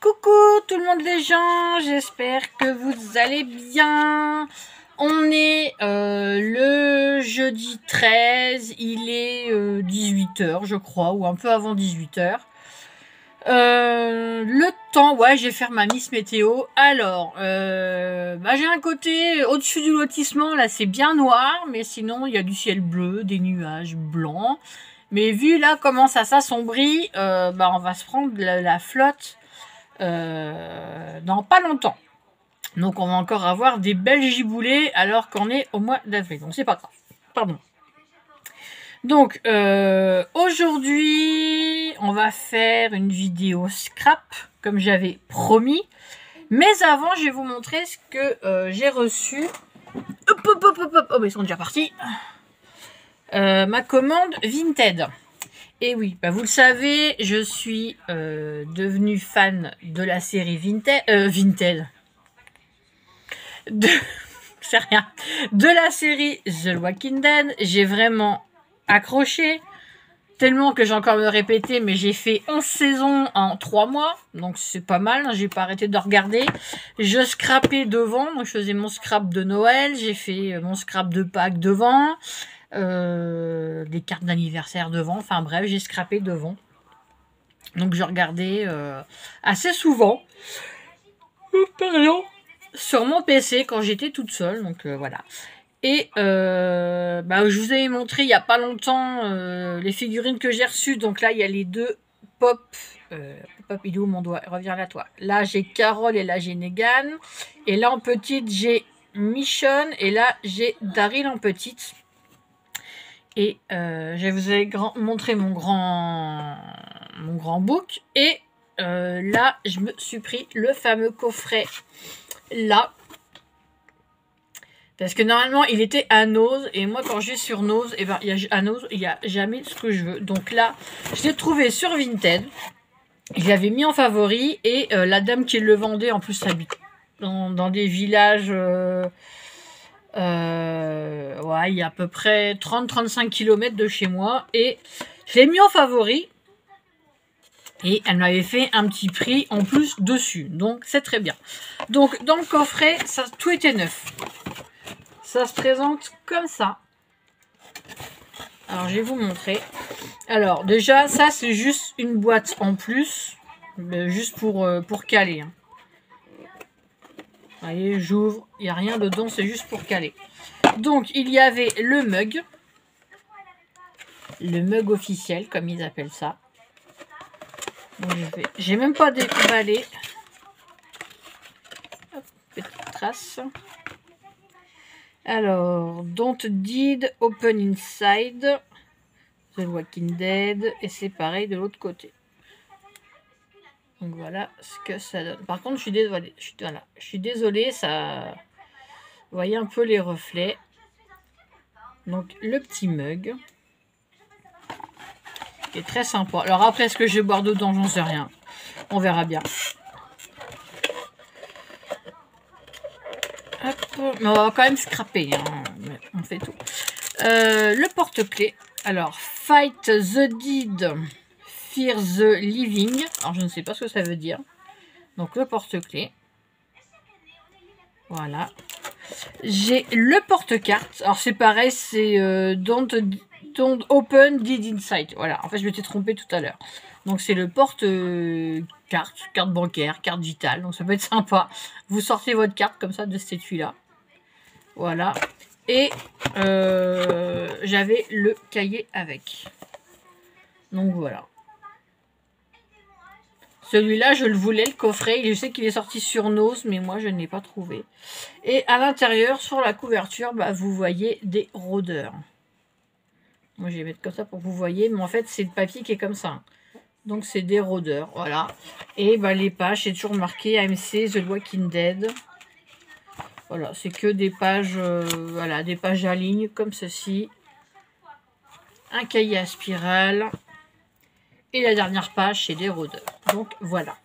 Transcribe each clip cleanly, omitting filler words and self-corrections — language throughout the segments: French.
Coucou tout le monde les gens, j'espère que vous allez bien. On est le jeudi 13, il est 18h je crois, ou un peu avant 18h. Le temps, ouais, je vais faire ma Miss Météo. Alors, j'ai un côté au-dessus du lotissement, là c'est bien noir, mais sinon il y a du ciel bleu, des nuages blancs. Mais vu là comment ça s'assombrit, on va se prendre la flotte dans pas longtemps. Donc on va encore avoir des belles giboulées alors qu'on est au mois d'avril. Donc c'est pas grave. Pardon. Donc aujourd'hui on va faire une vidéo scrap comme j'avais promis. Mais avant je vais vous montrer ce que j'ai reçu. Oh mais ils sont déjà partis. Ma commande Vinted. Et oui, vous le savez, je suis devenue fan de la série Vinted. C'est rien. De la série The Walking Dead. J'ai vraiment accroché. Tellement que j'ai encore me répété, mais j'ai fait 11 saisons en 3 mois. Donc c'est pas mal, hein, j'ai pas arrêté de regarder. Je scrapais devant, donc je faisais mon scrap de Noël. J'ai fait mon scrap de Pâques devant. Des cartes d'anniversaire devant, enfin bref, j'ai scrappé devant. Donc je regardais assez souvent sur mon PC quand j'étais toute seule, donc voilà. Et je vous avais montré il n'y a pas longtemps les figurines que j'ai reçues. Donc là il y a les deux Pop. Pop, il est où mon doigt? Reviens là toi. Là j'ai Carole et là j'ai Negan. Et là en petite j'ai Michonne et là j'ai Daryl en petite. Et je vous ai montré mon grand book. Et là, je me suis pris le fameux coffret là. Parce que normalement, il était à Nose. Et moi, quand je vais sur Nose, à Nose, il n'y a jamais ce que je veux. Donc là, je l'ai trouvé sur Vinted. Je l'avais mis en favori. Et la dame qui le vendait, en plus, habite dans des villages... il y a à peu près 30-35 km de chez moi et je l'ai mis en favori et elle m'avait fait un petit prix en plus dessus, donc c'est très bien. Donc dans le coffret, tout était neuf. Ça se présente comme ça. Alors je vais vous montrer. Alors déjà ça c'est juste une boîte en plus, juste pour caler, hein. Vous voyez, j'ouvre, il n'y a rien dedans, c'est juste pour caler. Donc, il y avait le mug officiel, comme ils appellent ça. J'ai même pas déballé. Hop, petite trace. Alors, Don't Did Open Inside, The Walking Dead, et c'est pareil de l'autre côté. Donc voilà ce que ça donne. Par contre, je suis désolée. Je suis désolée, ça... Vous voyez un peu les reflets. Donc le petit mug. Qui est très sympa. Alors après, est-ce que je vais boire dedans? J'en sais rien. On verra bien. Hop. Mais on va quand même scraper, hein. On fait tout. Le porte-clés. Alors, Fight the Dead. Fear the Living. Alors, je ne sais pas ce que ça veut dire. Donc, le porte-clés. Voilà. J'ai le porte-carte. Alors, c'est pareil, c'est don't Open Did Inside. Voilà. En fait, je m'étais trompée tout à l'heure. Donc, c'est le carte bancaire, carte vitale. Donc, ça peut être sympa. Vous sortez votre carte comme ça de cet étui-là. Voilà. Et j'avais le cahier avec. Donc, voilà. Celui-là, je le voulais, le coffret. Je sais qu'il est sorti sur Nose, mais moi, je ne l'ai pas trouvé. Et à l'intérieur, sur la couverture, vous voyez des rôdeurs. Moi, je vais mettre comme ça pour que vous voyez. Mais en fait, c'est le papier qui est comme ça. Donc, c'est des rôdeurs. Voilà. Et les pages, c'est toujours marqué AMC, The Walking Dead. Voilà, c'est que des pages, des pages à ligne comme ceci. Un cahier à spirale. Et la dernière page, c'est des rôdeurs. Donc, voilà.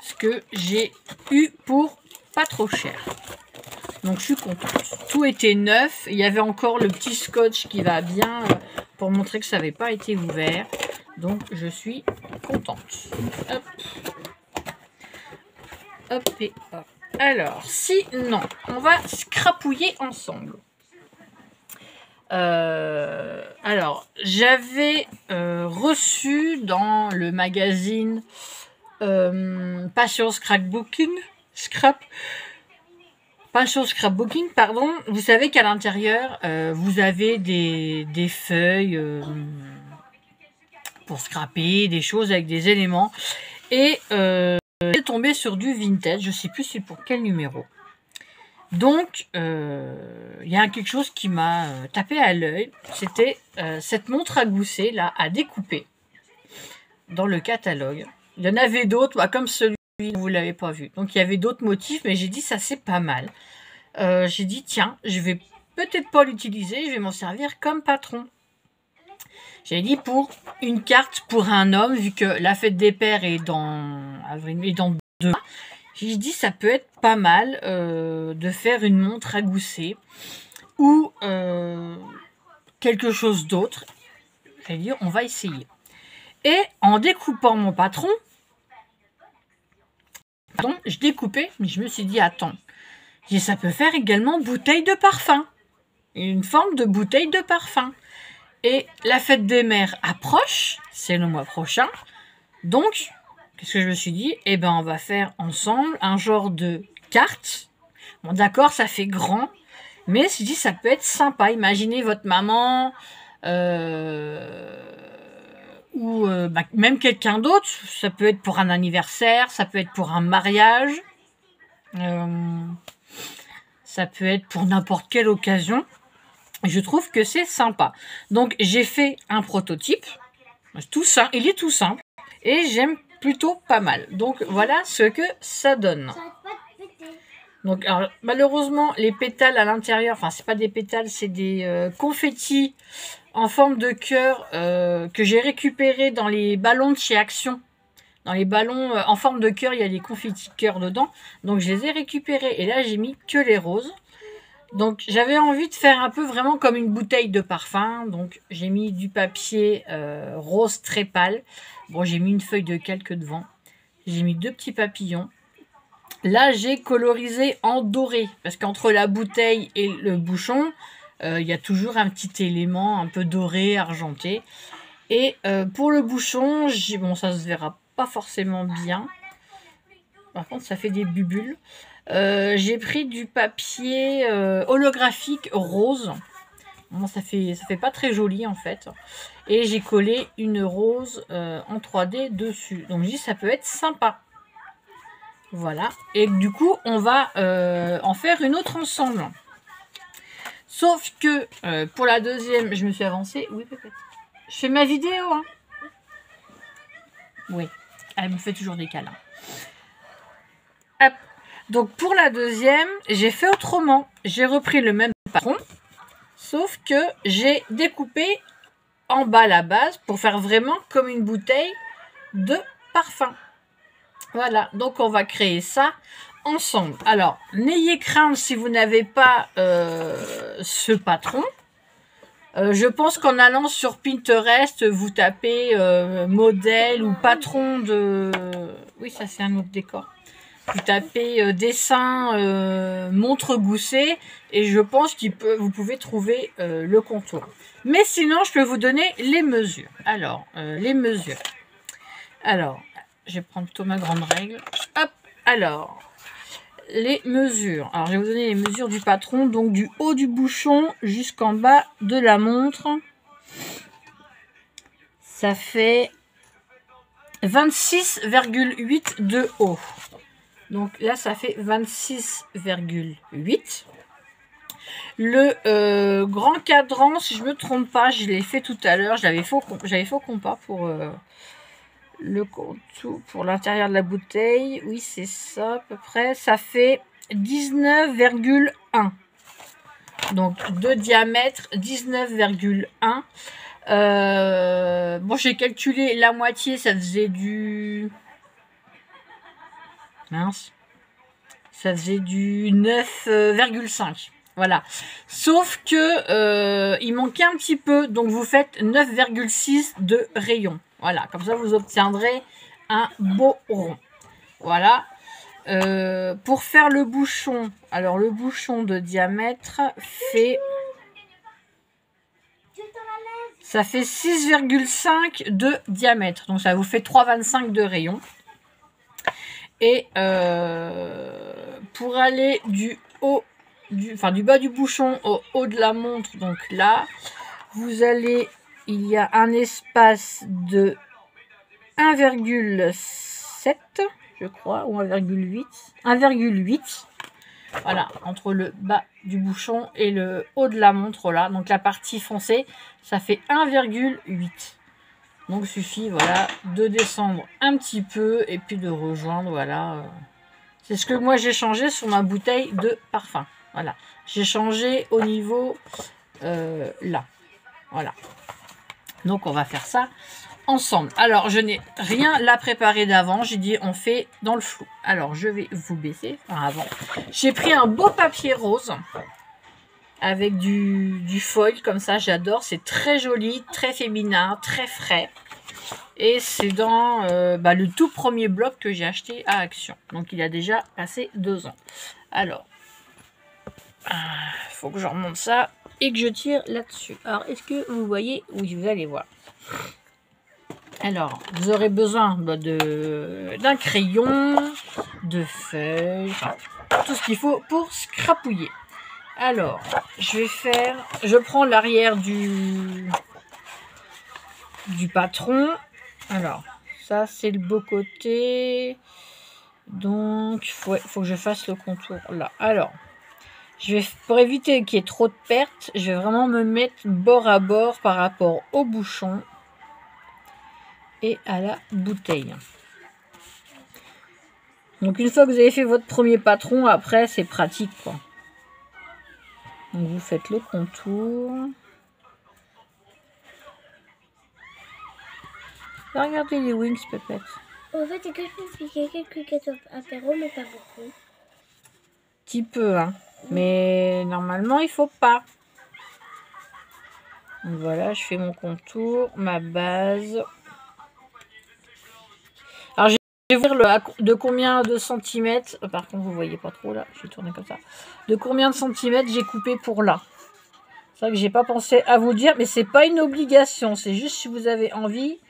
Ce que j'ai eu pour pas trop cher. Donc, je suis contente. Tout était neuf. Il y avait encore le petit scotch qui va bien pour montrer que ça n'avait pas été ouvert. Donc, je suis contente. Hop. Hop et hop. Alors, sinon, on va scrapouiller ensemble. Alors, j'avais reçu dans le magazine Passion Scrapbooking, pardon. Vous savez qu'à l'intérieur, vous avez des feuilles pour scraper, des choses avec des éléments. Et j'ai tombé sur du vintage, je sais plus c'est pour quel numéro. Donc, il y a quelque chose qui m'a tapé à l'œil. C'était cette montre à gousset, là, à découper dans le catalogue. Il y en avait d'autres, bah, comme celui, vous ne l'avez pas vu. Donc, il y avait d'autres motifs, mais j'ai dit, ça, c'est pas mal. J'ai dit, tiens, je vais peut-être pas l'utiliser, je vais m'en servir comme patron. J'ai dit, pour une carte pour un homme, vu que la fête des pères est dans avril, et dans 2 mois. J'ai dit, ça peut être pas mal de faire une montre à gousset ou quelque chose d'autre. J'ai dit, on va essayer. Et en découpant mon patron, je découpais, mais je me suis dit, attends, ça peut faire également bouteille de parfum. Une forme de bouteille de parfum. Et la fête des mères approche, c'est le mois prochain. Donc, qu'est-ce que je me suis dit? Eh ben, on va faire ensemble un genre de carte. Bon, d'accord, ça fait grand. Mais je dis, ça peut être sympa. Imaginez votre maman ou même quelqu'un d'autre. Ça peut être pour un anniversaire, ça peut être pour un mariage. Ça peut être pour n'importe quelle occasion. Je trouve que c'est sympa. Donc, j'ai fait un prototype. Tout ça, il est tout simple. Et j'aime plutôt pas mal. Donc, voilà ce que ça donne. Donc, alors, malheureusement, les pétales à l'intérieur, enfin, c'est pas des pétales, c'est des confettis en forme de cœur que j'ai récupéré dans les ballons de chez Action. Dans les ballons en forme de cœur, il y a des confettis de cœur dedans. Donc, je les ai récupérés. Et là, j'ai mis que les roses. Donc, j'avais envie de faire un peu vraiment comme une bouteille de parfum. Donc, j'ai mis du papier rose très pâle. Bon, j'ai mis une feuille de calque devant. J'ai mis 2 petits papillons. Là, j'ai colorisé en doré. Parce qu'entre la bouteille et le bouchon, il y a toujours un petit élément un peu doré, argenté. Et pour le bouchon, bon, ça se verra pas forcément bien. Par contre, ça fait des bulles. J'ai pris du papier holographique rose. Bon, ça fait pas très joli en fait. Et j'ai collé une rose en 3D dessus. Donc je dis ça peut être sympa. Voilà. Et du coup, on va en faire une autre ensemble. Sauf que pour la deuxième, je me suis avancée. Oui, peut-être. Je fais ma vidéo. Hein. Oui. Elle me fait toujours des câlins. Hop. Donc pour la deuxième, j'ai fait autrement. J'ai repris le même patron, sauf que j'ai découpé en bas la base pour faire vraiment comme une bouteille de parfum. Voilà, donc on va créer ça ensemble. Alors, n'ayez crainte si vous n'avez pas ce patron. Je pense qu'en allant sur Pinterest, vous tapez modèle ou patron de... Oui, ça c'est un autre décor. Vous tapez dessin montre gousset et je pense que vous pouvez trouver le contour. Mais sinon, je peux vous donner les mesures. Alors, les mesures. Alors, je vais prendre plutôt ma grande règle. Hop, alors, les mesures. Alors, je vais vous donner les mesures du patron. Donc, du haut du bouchon jusqu'en bas de la montre. Ça fait 26,8 de haut. Donc là, ça fait 26,8. Le grand cadran, si je ne me trompe pas, je l'ai fait tout à l'heure. J'avais faux compas pour le contour, pour l'intérieur de la bouteille. Oui, c'est ça à peu près. Ça fait 19,1. Donc de diamètre, 19,1. Bon, j'ai calculé la moitié, ça faisait du... Mince. Ça faisait du 9,5. Voilà. Sauf que il manquait un petit peu. Donc vous faites 9,6 de rayon. Voilà. Comme ça, vous obtiendrez un beau rond. Voilà. Pour faire le bouchon, alors le bouchon de diamètre fait... Ça fait 6,5 de diamètre. Donc ça vous fait 3,25 de rayon. Et pour aller du haut, du bas du bouchon au haut de la montre, donc là, vous allez, il y a un espace de 1,7, je crois, ou 1,8. 1,8. Voilà, entre le bas du bouchon et le haut de la montre, là. Donc la partie foncée, ça fait 1,8. Donc il suffit, voilà, de descendre un petit peu et puis de rejoindre, voilà. C'est ce que moi j'ai changé sur ma bouteille de parfum. Voilà, j'ai changé au niveau là. Voilà. Donc on va faire ça ensemble. Alors je n'ai rien là préparé d'avant. J'ai dit on fait dans le flou. Alors je vais vous baisser. Enfin, avant. J'ai pris un beau papier rose avec du foil comme ça. J'adore. C'est très joli, très féminin, très frais. Et c'est dans le tout premier bloc que j'ai acheté à Action. Donc il a déjà passé 2 ans. Alors, il faut que je remonte ça et que je tire là-dessus. Alors, est-ce que vous voyez? Oui, vous allez voir. Alors, vous aurez besoin d'un crayon, de feuilles, enfin, tout ce qu'il faut pour scrapouiller. Alors, je prends l'arrière du patron. Alors, ça c'est le beau côté. Donc, faut que je fasse le contour là. Alors, pour éviter qu'il y ait trop de pertes, je vais vraiment me mettre bord à bord par rapport au bouchon et à la bouteille. Donc une fois que vous avez fait votre premier patron, après c'est pratique quoi. Donc vous faites le contour. Regardez les wings peut-être. En fait, est-ce que je peux piquer quelques ketchup apéro, mais pas beaucoup? Petit peu, hein. Mais normalement il faut pas. Donc voilà, je fais mon contour, ma base. Alors je vais vous dire de combien de centimètres. Par contre vous voyez pas trop là, je vais tourner comme ça. De combien de centimètres j'ai coupé pour là. C'est vrai que j'ai pas pensé à vous dire, mais c'est pas une obligation. C'est juste si vous avez envie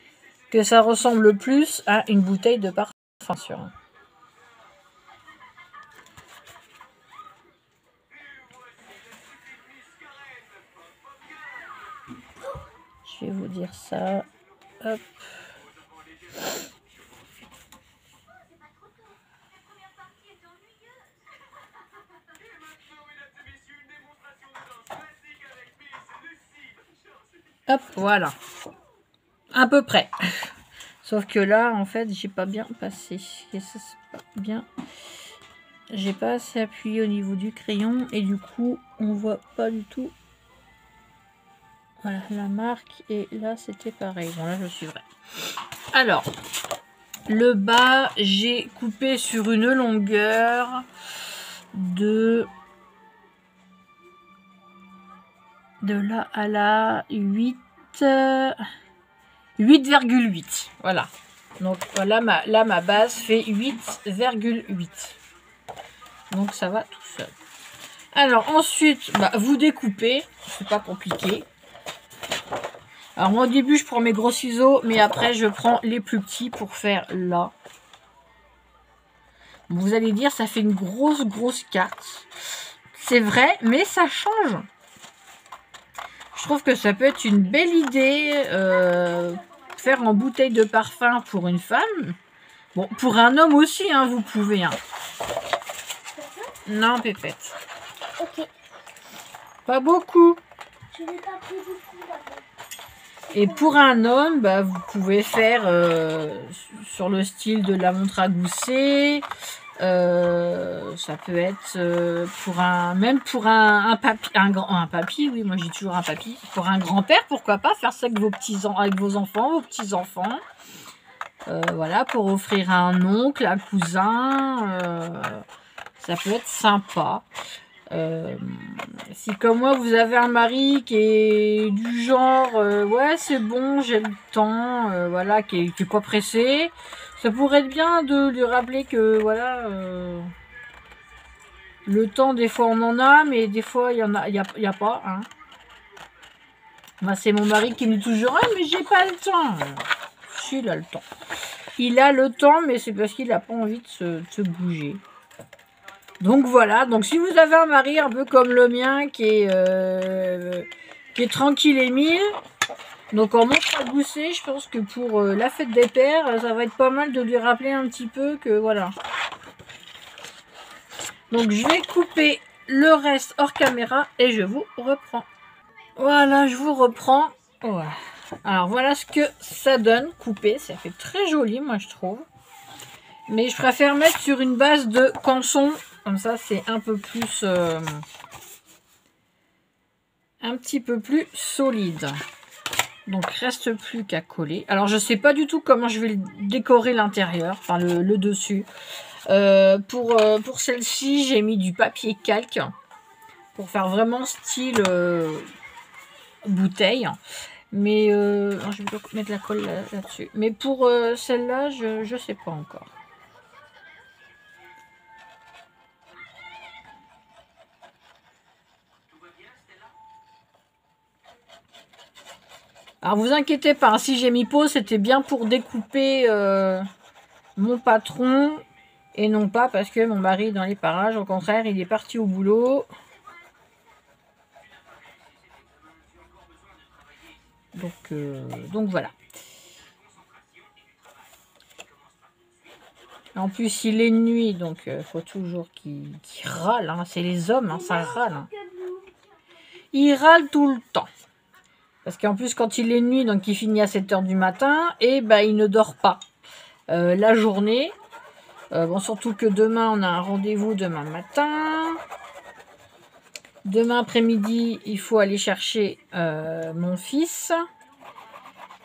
que ça ressemble plus à une bouteille de parfum sûr. Je vais vous dire ça. Hop. Hop, voilà. À peu près. Sauf que là, en fait, j'ai pas bien passé. Et ça, c'est pas bien. J'ai pas assez appuyé au niveau du crayon. Et du coup, on voit pas du tout. Voilà, la marque. Et là, c'était pareil. Bon, là, je suivrai. Alors, le bas, j'ai coupé sur une longueur de là à là 8,8. Voilà. Donc voilà, ma base fait 8,8. Donc ça va tout seul. Alors ensuite, vous découpez. C'est pas compliqué. Alors moi au début, je prends mes gros ciseaux, mais après je prends les plus petits pour faire là. Vous allez dire, ça fait une grosse carte. C'est vrai, mais ça change. Je trouve que ça peut être une belle idée faire en bouteille de parfum pour une femme. Bon, pour un homme aussi, hein, vous pouvez. Hein. Non, pépette. Ok. Pas beaucoup. Je n'ai pas pris beaucoup d'abord. Et pour un homme, vous pouvez faire sur le style de la montre à gousset. Ça peut être pour un papy, oui, moi j'ai toujours un papy. Pour un grand-père, pourquoi pas faire ça avec avec vos enfants, vos petits-enfants. Voilà, pour offrir à un oncle, un cousin, ça peut être sympa. Si comme moi vous avez un mari qui est du genre ouais c'est bon j'ai le temps, voilà, qui est pas pressé, Ça pourrait être bien de lui rappeler que voilà, le temps des fois on en a, mais des fois il y en a, il y a pas. Hein. Moi c'est mon mari qui me dit toujours ah mais j'ai pas le temps. Si, il a le temps. Il a le temps, mais c'est parce qu'il n'a pas envie de se bouger. Donc voilà, donc si vous avez un mari un peu comme le mien qui est tranquille et mille, donc en montre à gousset, je pense que pour la fête des pères, ça va être pas mal de lui rappeler un petit peu que voilà. Donc je vais couper le reste hors caméra et je vous reprends. Voilà, je vous reprends. Voilà. Alors voilà ce que ça donne coupé, ça fait très joli moi je trouve. Mais je préfère mettre sur une base de canson, comme ça c'est un peu plus, un petit peu plus solide. Donc reste plus qu'à coller. Alors je sais pas du tout comment je vais décorer l'intérieur, enfin le dessus. Pour celle-ci j'ai mis du papier calque pour faire vraiment style bouteille. Mais je vais mettre la colle là-dessus. Mais pour celle-là, je sais pas encore. Alors vous inquiétez pas, si j'ai mis pause, c'était bien pour découper mon patron et non pas parce que mon mari est dans les parages. Au contraire, il est parti au boulot. Donc voilà. En plus, il est nuit, donc il faut toujours qu'il râle. Hein. C'est les hommes, hein, ça râle. Hein. Il râle tout le temps. Parce qu'en plus, quand il est nuit, donc il finit à 7 h du matin, et ben il ne dort pas la journée. Bon, surtout que demain, on a un rendez-vous demain matin. Demain après-midi, il faut aller chercher mon fils.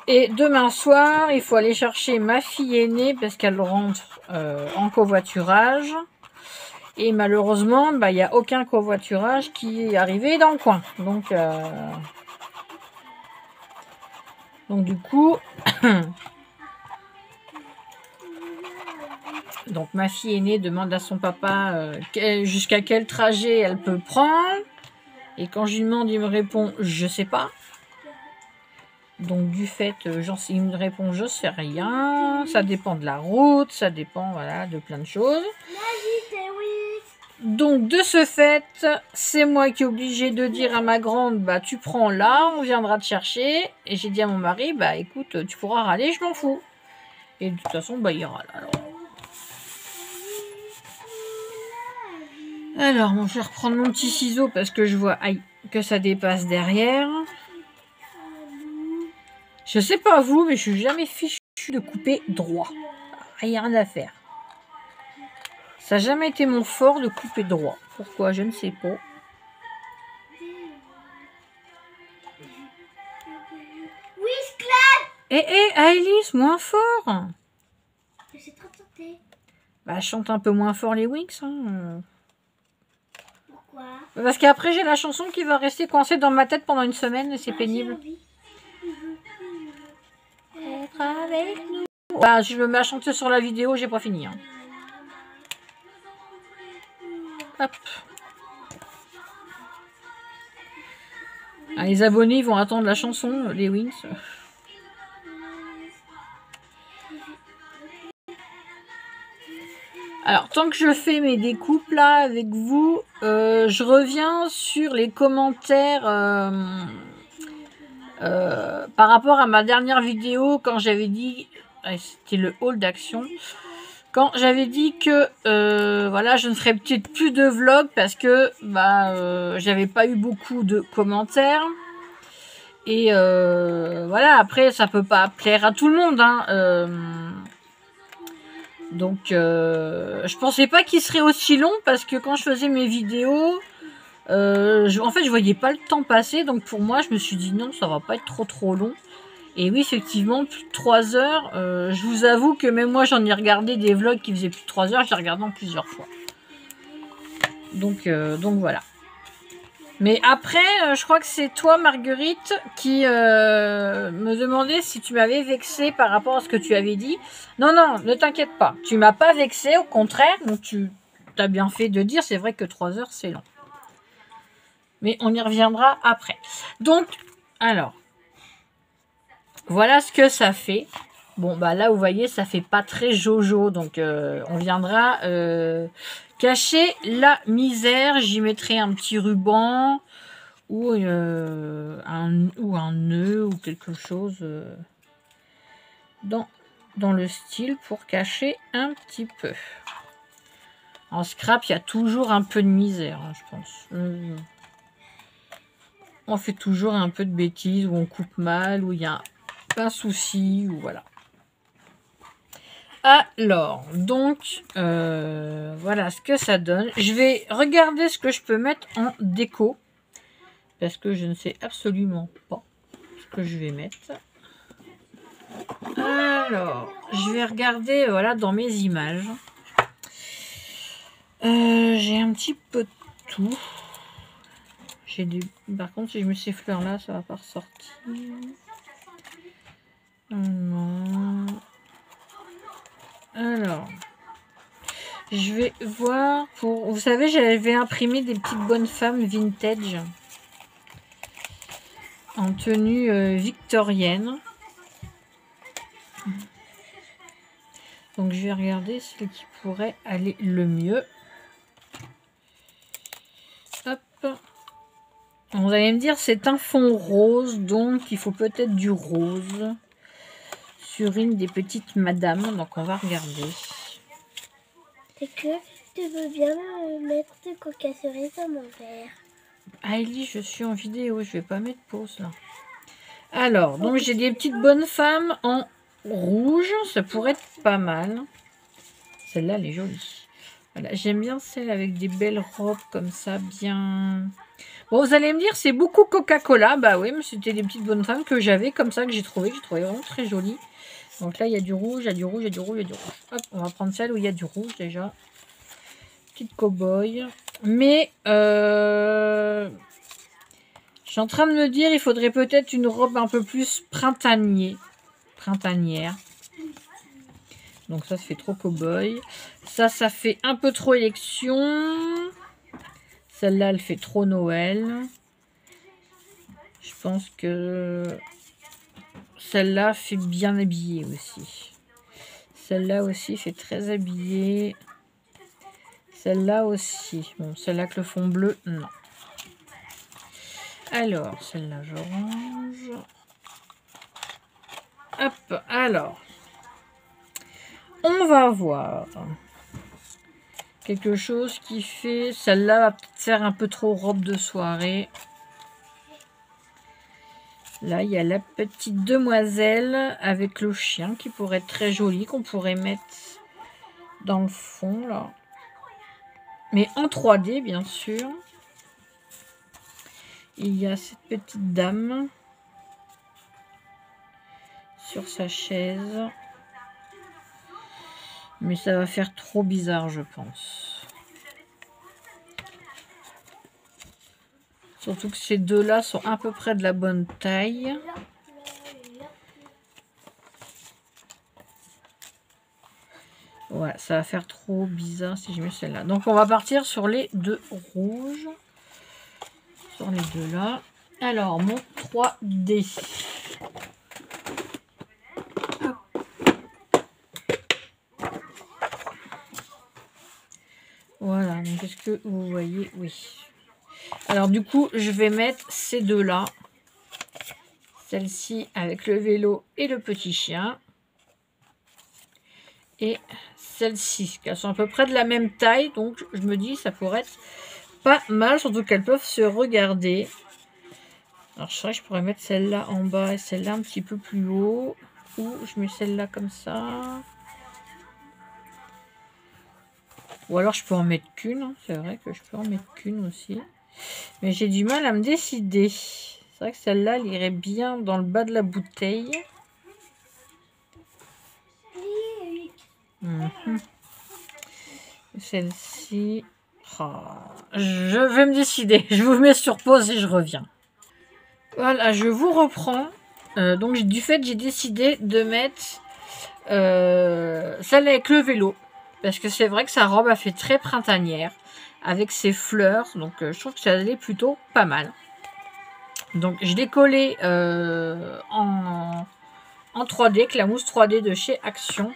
Et demain soir, il faut aller chercher ma fille aînée parce qu'elle rentre en covoiturage. Et malheureusement, il n'y a aucun covoiturage qui est arrivé dans le coin. Donc du coup, donc ma fille aînée demande à son papa jusqu'à quel trajet elle peut prendre. Et quand je lui demande, il me répond « je sais pas ». Donc du fait, il me répond « je sais rien ». Ça dépend de la route, ça dépend voilà, de plein de choses. Donc de ce fait, c'est moi qui est obligée de dire à ma grande, bah tu prends là, on viendra te chercher. Et j'ai dit à mon mari, bah écoute, tu pourras râler, je m'en fous. Et de toute façon, bah il râle alors. Alors, bon, je vais reprendre mon petit ciseau parce que je vois que ça dépasse derrière. Je sais pas vous, mais je suis jamais fichu de couper droit. Rien à faire. Ça n'a jamais été mon fort de couper droit. Pourquoi? Je ne sais pas. Alice, moins fort. Bah, chante un peu moins fort les Wings. Hein. Pourquoi? Parce qu'après, j'ai la chanson qui va rester coincée dans ma tête pendant une semaine et c'est pénible. Être avec nous. Bah, je me mets à chanter sur la vidéo, j'ai pas fini. Hein. Hop. Ah, les abonnés vont attendre la chanson, les Wings. Alors, tant que je fais mes découpes là avec vous, je reviens sur les commentaires par rapport à ma dernière vidéo quand j'avais dit, c'était le haul d'action. Quand j'avais dit que voilà, je ne ferais peut-être plus de vlog parce que j'avais pas eu beaucoup de commentaires. Et voilà, après, ça peut pas plaire à tout le monde. Hein, donc, je pensais pas qu'il serait aussi long parce que quand je faisais mes vidéos, en fait, je voyais pas le temps passer. Donc, pour moi, je me suis dit non, ça va pas être trop long. Et oui, effectivement, plus de 3 heures. Je vous avoue que même moi, j'en ai regardé des vlogs qui faisaient plus de 3 heures. Je les regardé en plusieurs fois. Donc voilà. Mais après, je crois que c'est toi, Marguerite, qui me demandait si tu m'avais vexé par rapport à ce que tu avais dit. Non, non, ne t'inquiète pas. Tu m'as pas vexé, au contraire. Donc tu as bien fait de dire. C'est vrai que 3 heures, c'est long. Mais on y reviendra après. Donc, alors, voilà ce que ça fait. Bon, bah là, vous voyez, ça fait pas très jojo. Donc, on viendra cacher la misère. J'y mettrai un petit ruban ou un nœud ou quelque chose dans le style pour cacher un petit peu. En scrap, il y a toujours un peu de misère, hein, je pense. On fait toujours un peu de bêtises, ou on coupe mal, ou il y a un souci, ou voilà. Alors, donc, voilà ce que ça donne. Je vais regarder ce que je peux mettre en déco, parce que je ne sais absolument pas ce que je vais mettre. Alors, je vais regarder, voilà, dans mes images. J'ai un petit peu de tout. Par contre, si je mets ces fleurs-là, ça va pas ressortir. Non. Alors, je vais voir pour... Vous savez, j'avais imprimé des petites bonnes femmes vintage en tenue victorienne. Donc, je vais regarder ce qui pourrait aller le mieux. Hop. Vous allez me dire, c'est un fond rose, donc il faut peut-être du rose sur une des petites madames. Donc, on va regarder. C'est que tu veux bien mettre de coca cerise dans mon verre. Hailey, je suis en vidéo, je vais pas mettre pause là. Alors, donc j'ai des petites bonnes femmes en rouge, ça pourrait être pas mal. Celle-là, elle est jolie. Voilà, j'aime bien celle avec des belles robes comme ça, bien... Bon, vous allez me dire, c'est beaucoup Coca-Cola. Bah oui, mais c'était des petites bonnes femmes que j'avais comme ça, que j'ai trouvé vraiment très jolies. Donc là, il y a du rouge, il y a du rouge, il y a du rouge, il y a du rouge. Hop, on va prendre celle où il y a du rouge déjà. Petite cow-boy. Mais, je suis en train de me dire, il faudrait peut-être une robe un peu plus printanière. Donc ça fait trop cow-boy. Ça fait un peu trop élection. Celle-là, elle fait trop Noël. Je pense que celle-là fait bien habillée aussi. Celle-là aussi fait très habillée. Celle-là aussi. Bon, celle-là avec le fond bleu, non. Alors, celle-là, je range. Hop, alors. On va voir. Quelque chose qui fait... Celle-là va peut-être faire un peu trop robe de soirée. Là, il y a la petite demoiselle avec le chien qui pourrait être très jolie, qu'on pourrait mettre dans le fond, là. Mais en 3D, bien sûr. Il y a cette petite dame sur sa chaise. Mais ça va faire trop bizarre, je pense. Surtout que ces deux-là sont à peu près de la bonne taille. Ouais, ça va faire trop bizarre si je mets celle-là. Donc, on va partir sur les deux rouges. Sur les deux là. Alors, mon 3D. Voilà, donc est-ce que vous voyez? Oui. Alors, du coup, je vais mettre ces deux-là. Celle-ci avec le vélo et le petit chien. Et celle-ci, qui sont à peu près de la même taille. Donc, je me dis, ça pourrait être pas mal, surtout qu'elles peuvent se regarder. Alors, je pourrais mettre celle-là en bas et celle-là un petit peu plus haut. Ou je mets celle-là comme ça. Ou alors, je peux en mettre qu'une. Hein. C'est vrai que je peux en mettre qu'une aussi. Mais j'ai du mal à me décider. C'est vrai que celle-là, elle irait bien dans le bas de la bouteille. Celle-ci, Oh, je vais me décider. Je vous mets sur pause et je reviens. Voilà, je vous reprends. Donc du fait, j'ai décidé de mettre celle avec le vélo. Parce que c'est vrai que sa robe a fait très printanière. Avec ses fleurs. Donc je trouve que ça allait plutôt pas mal. Donc je l'ai collé en 3D, avec la mousse 3D de chez Action.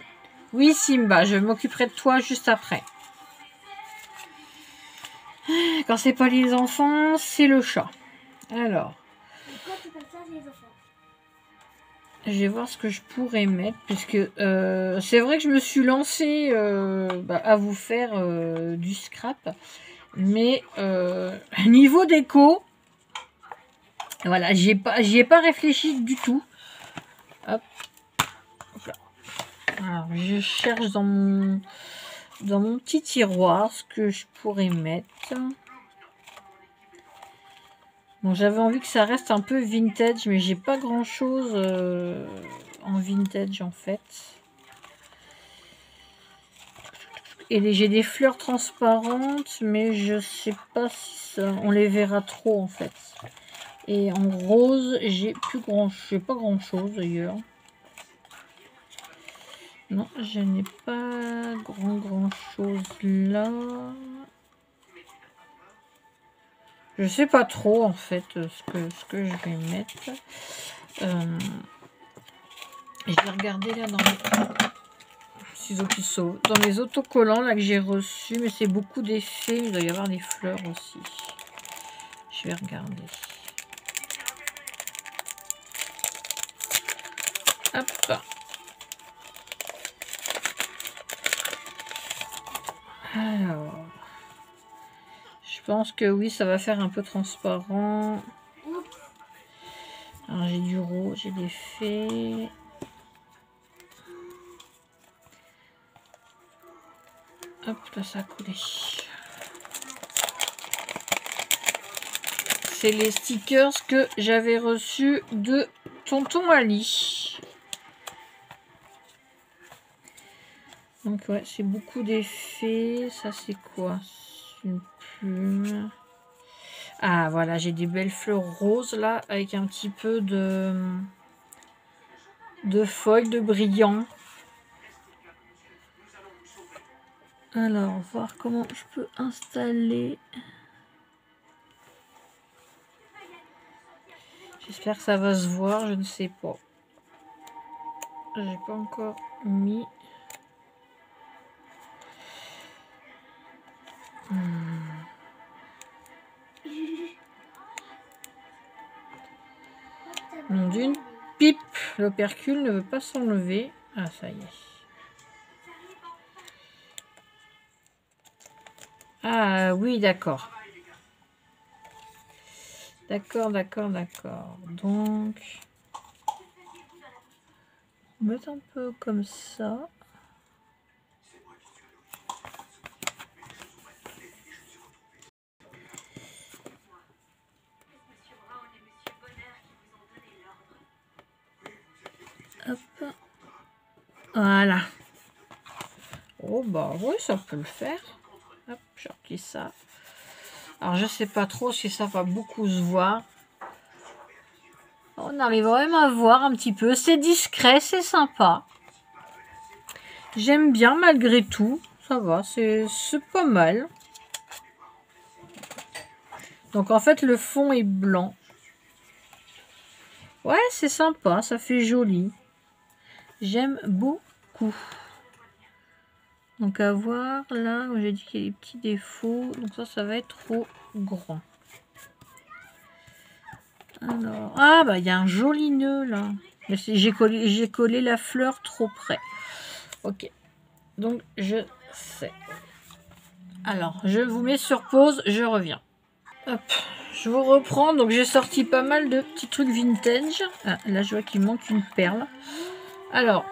Oui Simba, je m'occuperai de toi juste après. Quand c'est pas les enfants, c'est le chat. Alors. Quand c'est comme ça, les enfants. Je vais voir ce que je pourrais mettre. Puisque c'est vrai que je me suis lancée à vous faire du scrap. Mais niveau déco, voilà, j'y ai pas réfléchi du tout. Hop. Alors, je cherche dans mon petit tiroir ce que je pourrais mettre. Bon, j'avais envie que ça reste un peu vintage, mais j'ai pas grand chose en vintage en fait. Et j'ai des fleurs transparentes, mais je sais pas si ça, on les verra trop en fait. Et en rose, j'ai pas grand chose d'ailleurs. Non, je n'ai pas grand chose là. Je sais pas trop en fait ce que je vais mettre. Je vais regarder là dans mes ciseaux qui sauvent. Dans mes autocollants là que j'ai reçus, mais c'est beaucoup d'effets. Il doit y avoir des fleurs aussi. Je vais regarder. Hop. Alors. Je pense que oui, ça va faire un peu transparent. Alors j'ai du rose, j'ai des fées. Hop, là ça a coulé. C'est les stickers que j'avais reçus de Tonton Ali. Donc ouais, c'est beaucoup d'effets. Ça c'est quoi? C'est une plume. Ah voilà, j'ai des belles fleurs roses là, avec un petit peu de feuilles, de brillant. Alors, voir comment je peux installer. J'espère que ça va se voir, je ne sais pas. J'ai pas encore mis. Mon d'une pipe, l'opercule ne veut pas s'enlever. Ah, ça y est. Ah oui, d'accord. D'accord. Donc, on va mettre un peu comme ça. Hop. Voilà. Oh bah oui, ça peut le faire. Hop, je replie ça. Alors je sais pas trop si ça va beaucoup se voir. On arrive même à voir un petit peu. C'est discret, c'est sympa. J'aime bien malgré tout. Ça va, c'est pas mal. Donc en fait le fond est blanc. Ouais, c'est sympa, ça fait joli. J'aime beaucoup. Donc à voir là où j'ai dit qu'il y a des petits défauts. Donc ça va être trop grand. Alors, ah bah il y a un joli nœud là. J'ai collé la fleur trop près. Ok. Donc je sais. Alors je vous mets sur pause, je reviens. Hop, je vous reprends. Donc j'ai sorti pas mal de petits trucs vintage. Ah, là je vois qu'il manque une perle. Alors,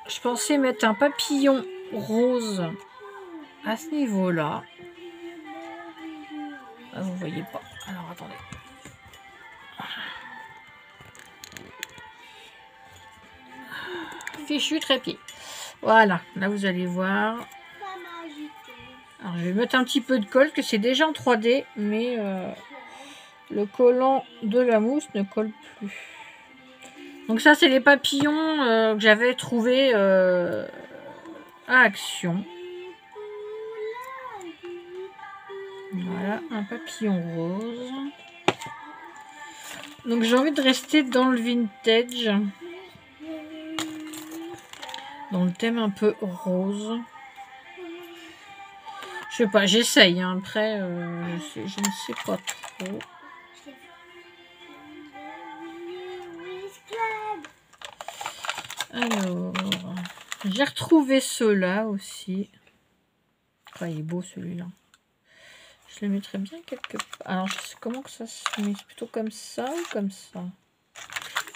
je pensais mettre un papillon rose à ce niveau-là. Ah, vous voyez pas. Alors attendez. Fichu trépied. Voilà, là vous allez voir. Alors, je vais mettre un petit peu de colle, que c'est déjà en 3D, mais le collant de la mousse ne colle plus. Donc ça, c'est les papillons que j'avais trouvés à Action. Voilà, un papillon rose. Donc j'ai envie de rester dans le vintage. Dans le thème un peu rose. Je sais pas, j'essaye. Hein. Après, je ne sais pas trop. Alors, j'ai retrouvé ceux-là aussi. Oh, il est beau celui-là. Je le mettrais bien quelque part. Alors, je sais comment que ça se met. C'est plutôt comme ça ou comme ça.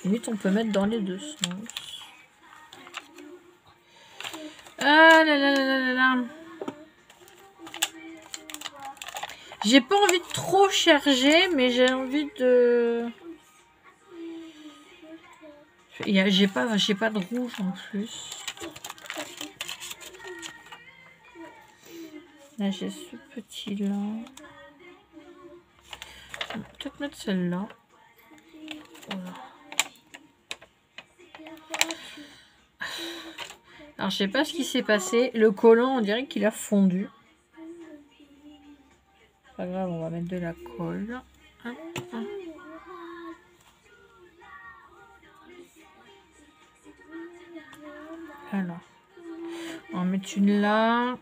Limite, on peut mettre dans les deux sens. Ah là là là là là là. J'ai pas envie de trop charger, mais j'ai envie de... J'ai pas de rouge en plus. Là, j'ai ce petit-là. Peut-être mettre celle-là. Voilà. Alors, je sais pas ce qui s'est passé. Le collant, on dirait qu'il a fondu. Pas grave, on va mettre de la colle. Hop, hop. Alors, on va en mettre une là.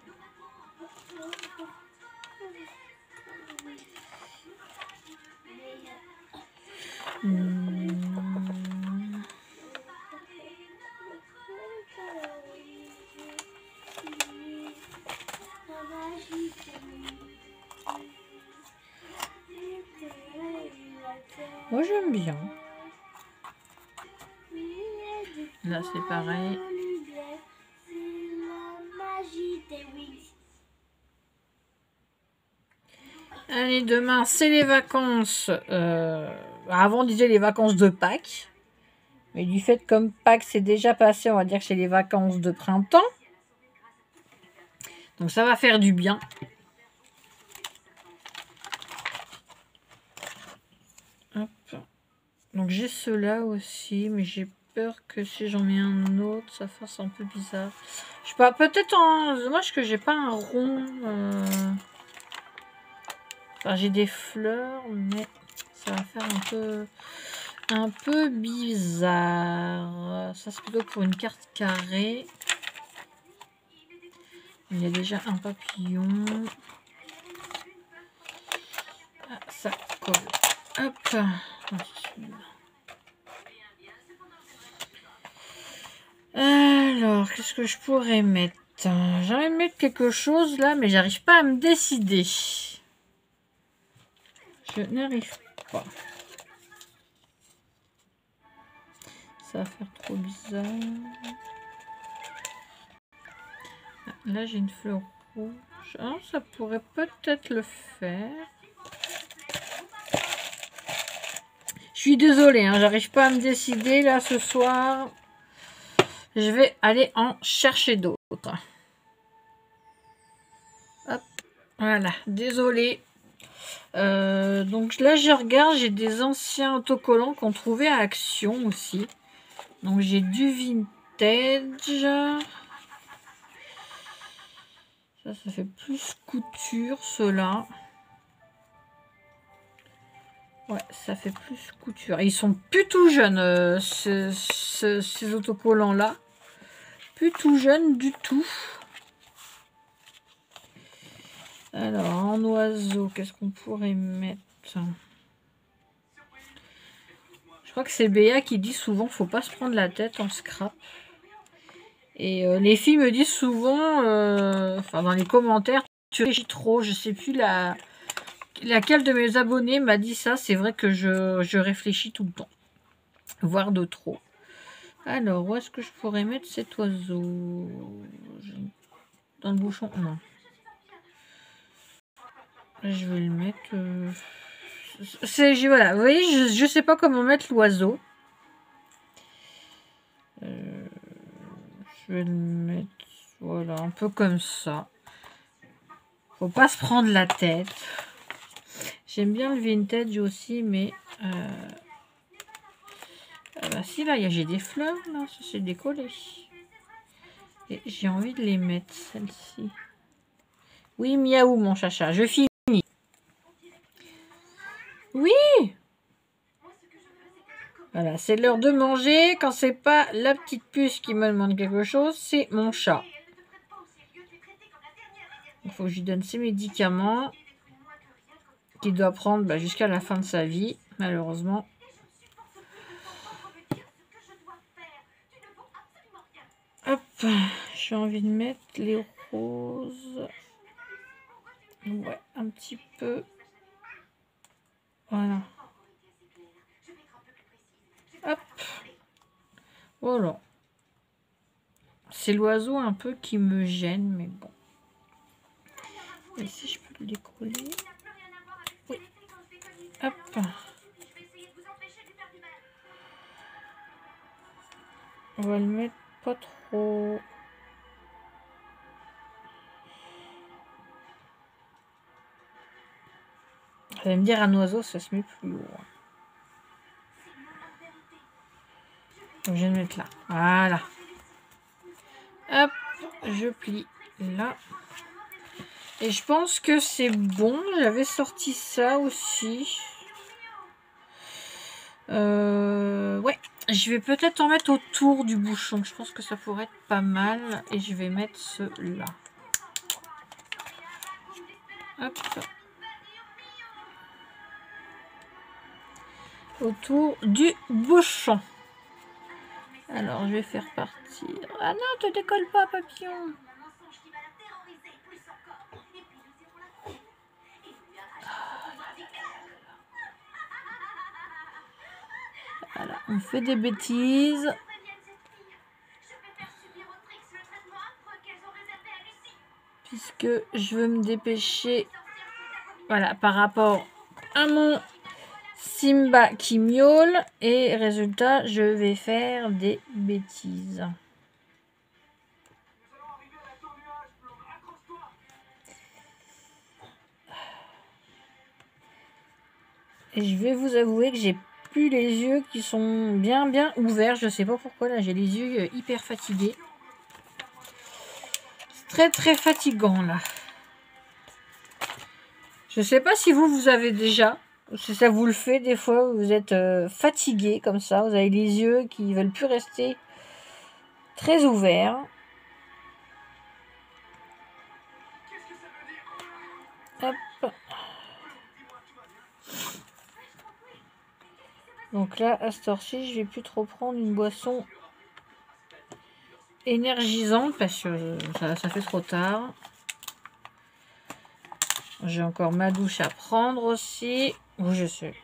Moi, j'aime bien. Là, c'est pareil. Allez, demain, c'est les vacances. Avant, on disait les vacances de Pâques. Mais du fait, comme Pâques c'est déjà passé, on va dire que c'est les vacances de printemps. Donc, ça va faire du bien. Hop. Donc, j'ai ceux-là aussi, mais j'ai peur que si j'en mets un autre, ça fasse un peu bizarre. Je sais pas, peut-être en... Dommage que j'ai pas un rond. Enfin, j'ai des fleurs, mais ça va faire un peu bizarre. Ça, c'est plutôt pour une carte carrée. Il y a déjà un papillon. Ah, ça colle. Hop. Alors, qu'est-ce que je pourrais mettre? J'aimerais mettre quelque chose là, mais j'arrive pas à me décider. Je n'arrive pas. Ça va faire trop bizarre. Là, j'ai une fleur rouge. Ah, ça pourrait peut-être le faire. Je suis désolée, hein, j'arrive pas à me décider là ce soir. Je vais aller en chercher d'autres. Hop, voilà, désolée. Donc là, je regarde, j'ai des anciens autocollants qu'on trouvait à Action aussi. Donc j'ai du vintage. Ça fait plus couture, ceux-là. Ouais, ça fait plus couture. Ils sont plus tout jeunes, ces autocollants-là. Plus tout jeunes du tout. Alors, en oiseau, qu'est-ce qu'on pourrait mettre? Je crois que c'est Béa qui dit souvent, faut pas se prendre la tête en scrap. Et les filles me disent souvent, enfin dans les commentaires, tu réfléchis trop. Je sais plus laquelle de mes abonnés m'a dit ça. C'est vrai que je réfléchis tout le temps, voire de trop. Alors, où est-ce que je pourrais mettre cet oiseau? Dans le bouchon? Non. Je vais le mettre... voilà, vous voyez, je sais pas comment mettre l'oiseau. Je vais le mettre... Voilà, un peu comme ça. Faut pas se prendre la tête. J'aime bien le vintage aussi, mais... bah si, là, j'ai des fleurs, là. Ça, c'est décollé. Et j'ai envie de les mettre, celles-ci. Oui, miaou, mon chacha. Je finis. Oui! Voilà, c'est l'heure de manger. Quand c'est pas la petite puce qui me demande quelque chose, c'est mon chat. Il faut que je lui donne ses médicaments qu'il doit prendre jusqu'à la fin de sa vie, malheureusement. Hop, j'ai envie de mettre les roses. Ouais, un petit peu. Voilà. Hop. Voilà. C'est l'oiseau un peu qui me gêne, mais bon. Et si je peux le décoller. Oui. Hop. On va le mettre pas trop. Vous allez me dire, un oiseau, ça se met plus haut. Donc, je vais le mettre là. Voilà. Hop, je plie là. Et je pense que c'est bon. J'avais sorti ça aussi. Ouais. Je vais peut-être en mettre autour du bouchon. Je pense que ça pourrait être pas mal. Et je vais mettre ceux-là. Hop. Autour du bouchon. Alors, je vais faire partir. Ah non, te décolle pas, papillon. Voilà, on fait des bêtises. Puisque je veux me dépêcher. Voilà, par rapport à mon Simba qui miaule. Et résultat, je vais faire des bêtises. Et je vais vous avouer que j'ai plus les yeux qui sont bien ouverts. Je sais pas pourquoi, là j'ai les yeux hyper fatigués. C'est très fatigant là. Je sais pas si vous avez déjà, si ça vous le fait des fois, vous êtes fatigué comme ça, vous avez les yeux qui veulent plus rester très ouverts. Hop. Donc là, à cette heure-ci, je vais plus trop prendre une boisson énergisante parce que ça fait trop tard. J'ai encore ma douche à prendre aussi. Oui, je sais.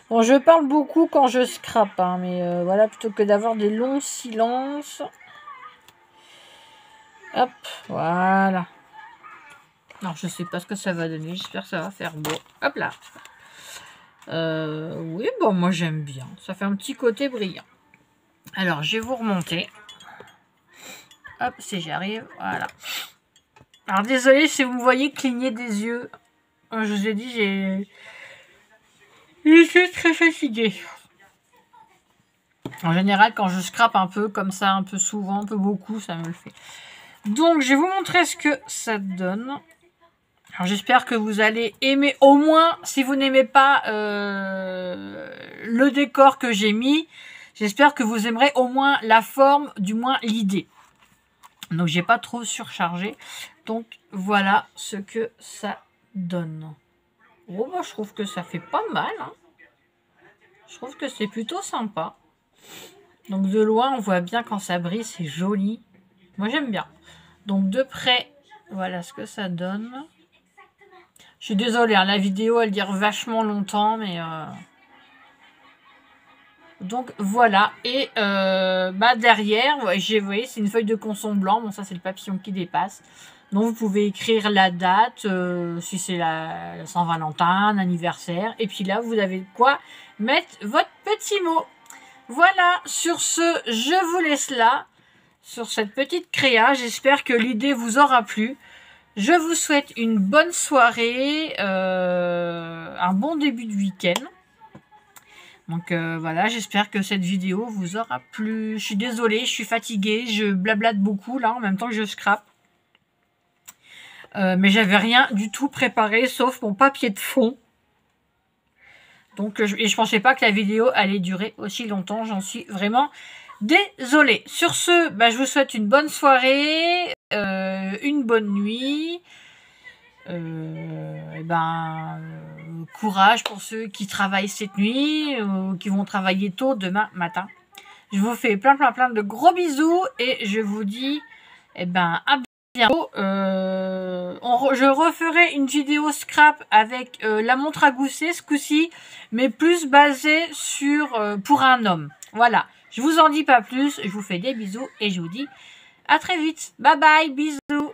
Bon, je parle beaucoup quand je scrape, hein, mais voilà, plutôt que d'avoir des longs silences. Hop, voilà. Alors, je sais pas ce que ça va donner. J'espère que ça va faire beau. Hop là. Oui, bon, moi j'aime bien. Ça fait un petit côté brillant. Alors, je vais vous remonter. Hop, si j'y arrive. Voilà. Alors, désolé si vous me voyez cligner des yeux. Je vous ai dit, je suis très fatiguée. En général, quand je scrape un peu comme ça, un peu souvent, un peu beaucoup, ça me le fait. Donc, je vais vous montrer ce que ça donne. Alors, j'espère que vous allez aimer, au moins, si vous n'aimez pas le décor que j'ai mis, j'espère que vous aimerez au moins la forme, du moins l'idée. Donc, j'ai pas trop surchargé. Donc, voilà ce que ça donne. Oh, bah, je trouve que ça fait pas mal. Hein. Je trouve que c'est plutôt sympa. Donc, de loin, on voit bien quand ça brille, c'est joli. Moi, j'aime bien. Donc, de près, voilà ce que ça donne. Je suis désolée, hein, la vidéo, elle dure vachement longtemps, mais... Donc, voilà. Et derrière, vous voyez, c'est une feuille de conson blanc. Bon, ça, c'est le papillon qui dépasse. Donc, vous pouvez écrire la date, si c'est la Saint-Valentin, anniversaire. Et puis là, vous avez quoi mettre votre petit mot. Voilà, sur ce, je vous laisse là, sur cette petite créa. J'espère que l'idée vous aura plu. Je vous souhaite une bonne soirée, un bon début de week-end. Donc voilà, j'espère que cette vidéo vous aura plu. Je suis désolée, je suis fatiguée, je blablate beaucoup là en même temps que je scrape. Mais j'avais rien du tout préparé sauf mon papier de fond. Donc je pensais pas que la vidéo allait durer aussi longtemps, j'en suis vraiment désolée. Sur ce, bah, je vous souhaite une bonne soirée, une bonne nuit. Courage pour ceux qui travaillent cette nuit ou qui vont travailler tôt demain matin. Je vous fais plein de gros bisous et je vous dis à bientôt. Je referai une vidéo scrap avec la montre à gousset ce coup-ci, mais plus basée sur pour un homme. Voilà, je vous en dis pas plus, je vous fais des bisous et je vous dis à très vite. Bye bye, bisous.